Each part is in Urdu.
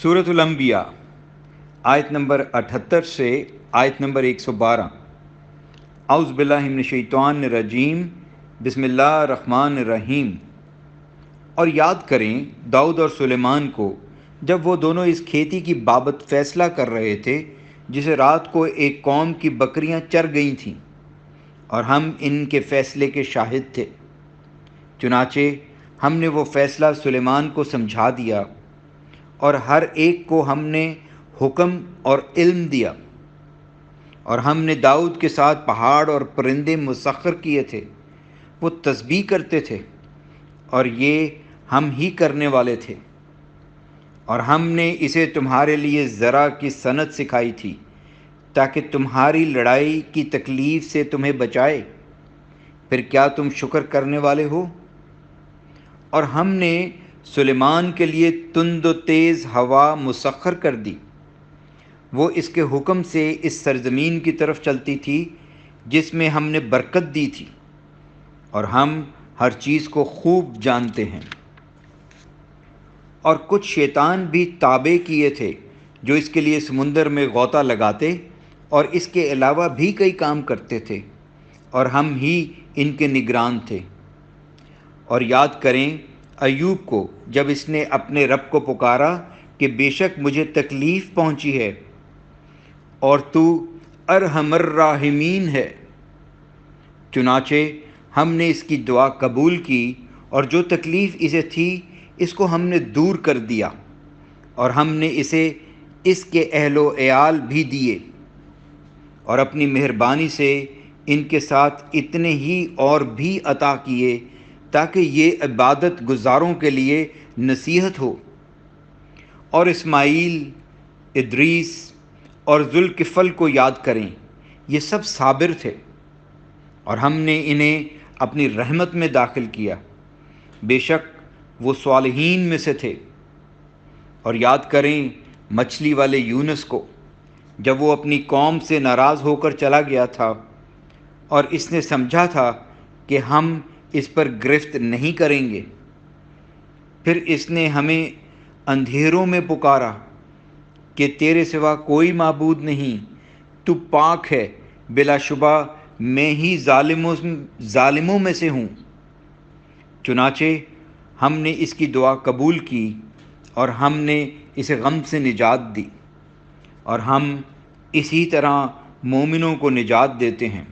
سورۃ الانبیاء آیت نمبر 78 سے آیت نمبر 112۔ اعوذ باللہ من الشیطان الرجیم، بسم اللہ الرحمن الرحیم۔ اور یاد کریں داؤد اور سلیمان کو جب وہ دونوں اس کھیتی کی بابت فیصلہ کر رہے تھے جسے رات کو ایک قوم کی بکریاں چر گئی تھیں، اور ہم ان کے فیصلے کے شاہد تھے۔ چنانچہ ہم نے وہ فیصلہ سلیمان کو سمجھا دیا، اور ہر ایک کو ہم نے حکم اور علم دیا۔ اور ہم نے داؤد کے ساتھ پہاڑ اور پرندے مسخر کیے تھے، وہ تسبیح کرتے تھے، اور یہ ہم ہی کرنے والے تھے۔ اور ہم نے اسے تمہارے لیے زرع کی صنعت سکھائی تھی تاکہ تمہاری لڑائی کی تکلیف سے تمہیں بچائے۔ پھر کیا تم شکر کرنے والے ہو؟ اور ہم نے سلیمان کے لیے تند و تیز ہوا مسخر کر دی، وہ اس کے حکم سے اس سرزمین کی طرف چلتی تھی جس میں ہم نے برکت دی تھی، اور ہم ہر چیز کو خوب جانتے ہیں۔ اور کچھ شیطان بھی تابع کیے تھے جو اس کے لیے سمندر میں غوطہ لگاتے اور اس کے علاوہ بھی کئی کام کرتے تھے، اور ہم ہی ان کے نگران تھے۔ اور یاد کریں ایوب کو جب اس نے اپنے رب کو پکارا کہ بے شک مجھے تکلیف پہنچی ہے اور تو ارحم الراحمین ہے۔ چنانچہ ہم نے اس کی دعا قبول کی، اور جو تکلیف اسے تھی اس کو ہم نے دور کر دیا، اور ہم نے اسے اس کے اہل و عیال بھی دیے، اور اپنی مہربانی سے ان کے ساتھ اتنے ہی اور بھی عطا کیے تاکہ یہ عبادت گزاروں کے لیے نصیحت ہو۔ اور اسماعیل، ادریس اور ذوالکفل کو یاد کریں، یہ سب صابر تھے، اور ہم نے انہیں اپنی رحمت میں داخل کیا، بے شک وہ صالحین میں سے تھے۔ اور یاد کریں مچھلی والے یونس کو جب وہ اپنی قوم سے ناراض ہو کر چلا گیا تھا، اور اس نے سمجھا تھا کہ ہم اس پر گرفت نہیں کریں گے، پھر اس نے ہمیں اندھیروں میں پکارا کہ تیرے سوا کوئی معبود نہیں، تو پاک ہے، بلا شبہ میں ہی ظالموں میں سے ہوں۔ چنانچہ ہم نے اس کی دعا قبول کی، اور ہم نے اسے غم سے نجات دی، اور ہم اسی طرح مومنوں کو نجات دیتے ہیں۔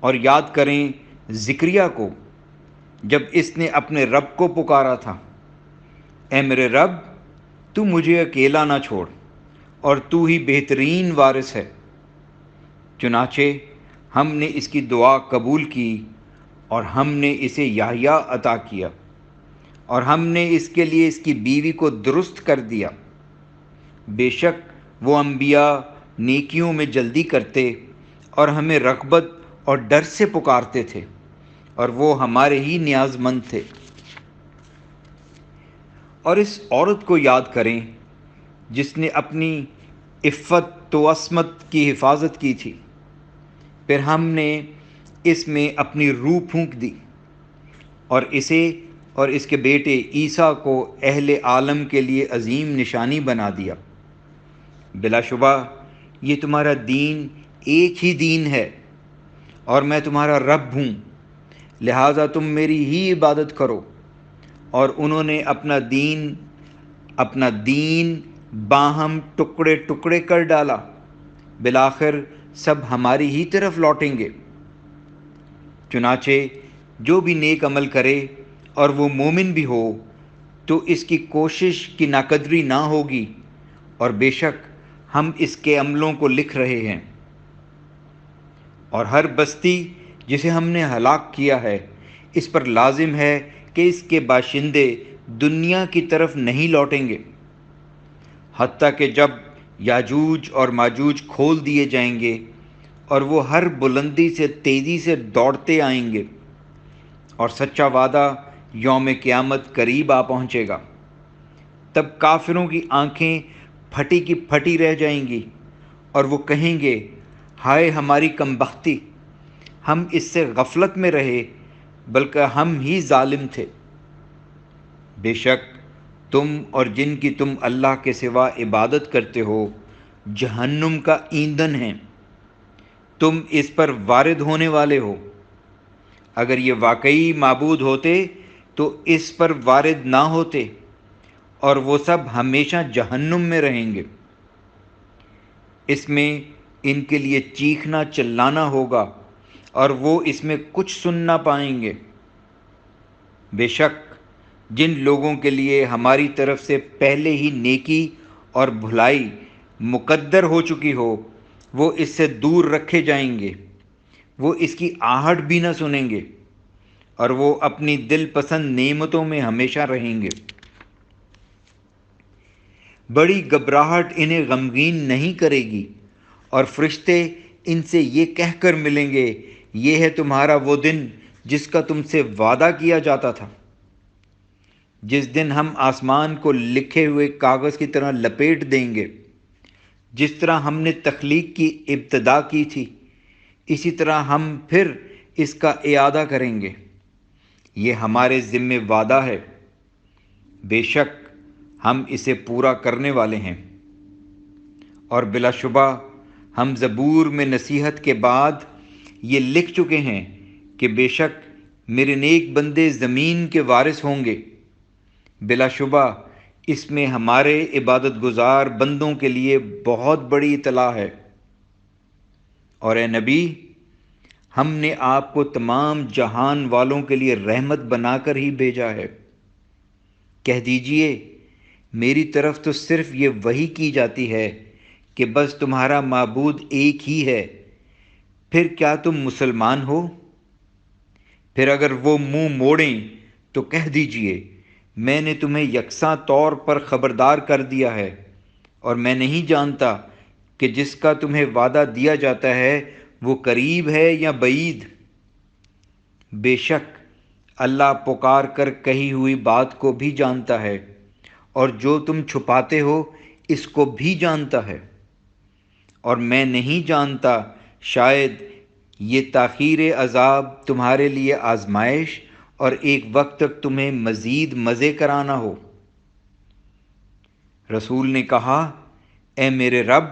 اور یاد کریں زکریا کو جب اس نے اپنے رب کو پکارا تھا، اے میرے رب تو مجھے اکیلا نہ چھوڑ، اور تو ہی بہترین وارث ہے۔ چنانچہ ہم نے اس کی دعا قبول کی، اور ہم نے اسے یحییٰ عطا کیا، اور ہم نے اس کے لیے اس کی بیوی کو درست کر دیا۔ بے شک وہ انبیاء نیکیوں میں جلدی کرتے اور ہمیں رغبت اور ڈر سے پکارتے تھے، اور وہ ہمارے ہی نیاز مند تھے۔ اور اس عورت کو یاد کریں جس نے اپنی عفت و عصمت کی حفاظت کی تھی، پھر ہم نے اس میں اپنی روح پھونک دی، اور اسے اور اس کے بیٹے عیسیٰ کو اہل عالم کے لیے عظیم نشانی بنا دیا۔ بلا شبہ یہ تمہارا دین ایک ہی دین ہے، اور میں تمہارا رب ہوں، لہٰذا تم میری ہی عبادت کرو۔ اور انہوں نے اپنا دین باہم ٹکڑے ٹکڑے کر ڈالا، بالآخر سب ہماری ہی طرف لوٹیں گے۔ چنانچہ جو بھی نیک عمل کرے اور وہ مومن بھی ہو تو اس کی کوشش کی ناقدری نہ ہوگی، اور بے شک ہم اس کے عملوں کو لکھ رہے ہیں۔ اور ہر بستی جسے ہم نے ہلاک کیا ہے اس پر لازم ہے کہ اس کے باشندے دنیا کی طرف نہیں لوٹیں گے، حتیٰ کہ جب یاجوج اور ماجوج کھول دیے جائیں گے، اور وہ ہر بلندی سے تیزی سے دوڑتے آئیں گے، اور سچا وعدہ یوم قیامت قریب آ پہنچے گا۔ تب کافروں کی آنکھیں پھٹی کی پھٹی رہ جائیں گی، اور وہ کہیں گے ہائے ہماری کم بختی، ہم اس سے غفلت میں رہے، بلکہ ہم ہی ظالم تھے۔ بے شک تم اور جن کی تم اللہ کے سوا عبادت کرتے ہو جہنم کا ایندھن ہیں، تم اس پر وارد ہونے والے ہو۔ اگر یہ واقعی معبود ہوتے تو اس پر وارد نہ ہوتے، اور وہ سب ہمیشہ جہنم میں رہیں گے۔ اس میں ان کے لیے چیخنا چلانا ہوگا، اور وہ اس میں کچھ سن نہ پائیں گے۔ بے شک جن لوگوں کے لیے ہماری طرف سے پہلے ہی نیکی اور بھلائی مقدر ہو چکی ہو، وہ اس سے دور رکھے جائیں گے، وہ اس کی آہٹ بھی نہ سنیں گے، اور وہ اپنی دل پسند نعمتوں میں ہمیشہ رہیں گے۔ بڑی گھبراہٹ انہیں غمگین نہیں کرے گی، اور فرشتے ان سے یہ کہہ کر ملیں گے، یہ ہے تمہارا وہ دن جس کا تم سے وعدہ کیا جاتا تھا۔ جس دن ہم آسمان کو لکھے ہوئے کاغذ کی طرح لپیٹ دیں گے، جس طرح ہم نے تخلیق کی ابتدا کی تھی، اسی طرح ہم پھر اس کا اعادہ کریں گے۔ یہ ہمارے ذمہ وعدہ ہے، بے شک ہم اسے پورا کرنے والے ہیں۔ اور بلا شبہ ہم زبور میں نصیحت کے بعد یہ لکھ چکے ہیں کہ بے شک میرے نیک بندے زمین کے وارث ہوں گے۔ بلا شبہ اس میں ہمارے عبادت گزار بندوں کے لیے بہت بڑی اطلاع ہے۔ اور اے نبی، ہم نے آپ کو تمام جہان والوں کے لیے رحمت بنا کر ہی بھیجا ہے۔ کہہ دیجئے میری طرف تو صرف یہ وحی کی جاتی ہے کہ بس تمہارا معبود ایک ہی ہے، پھر کیا تم مسلمان ہو؟ پھر اگر وہ منہ موڑیں تو کہہ دیجئے میں نے تمہیں یکساں طور پر خبردار کر دیا ہے، اور میں نہیں جانتا کہ جس کا تمہیں وعدہ دیا جاتا ہے وہ قریب ہے یا بعید۔ بے شک اللہ پکار کر کہی ہوئی بات کو بھی جانتا ہے، اور جو تم چھپاتے ہو اس کو بھی جانتا ہے۔ اور میں نہیں جانتا، شاید یہ تاخیر عذاب تمہارے لیے آزمائش اور ایک وقت تک تمہیں مزید مزے کرانا ہو۔ رسول نے کہا، اے میرے رب،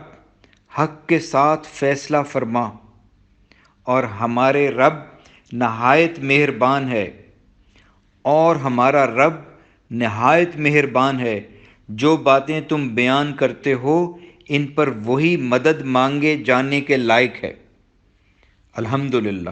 حق کے ساتھ فیصلہ فرما، اور ہمارے رب نہایت مہربان ہے، اور ہمارا رب نہایت مہربان ہے۔ جو باتیں تم بیان کرتے ہو ان پر وہی مدد مانگے جانے کے لائق ہے۔ الحمدللہ۔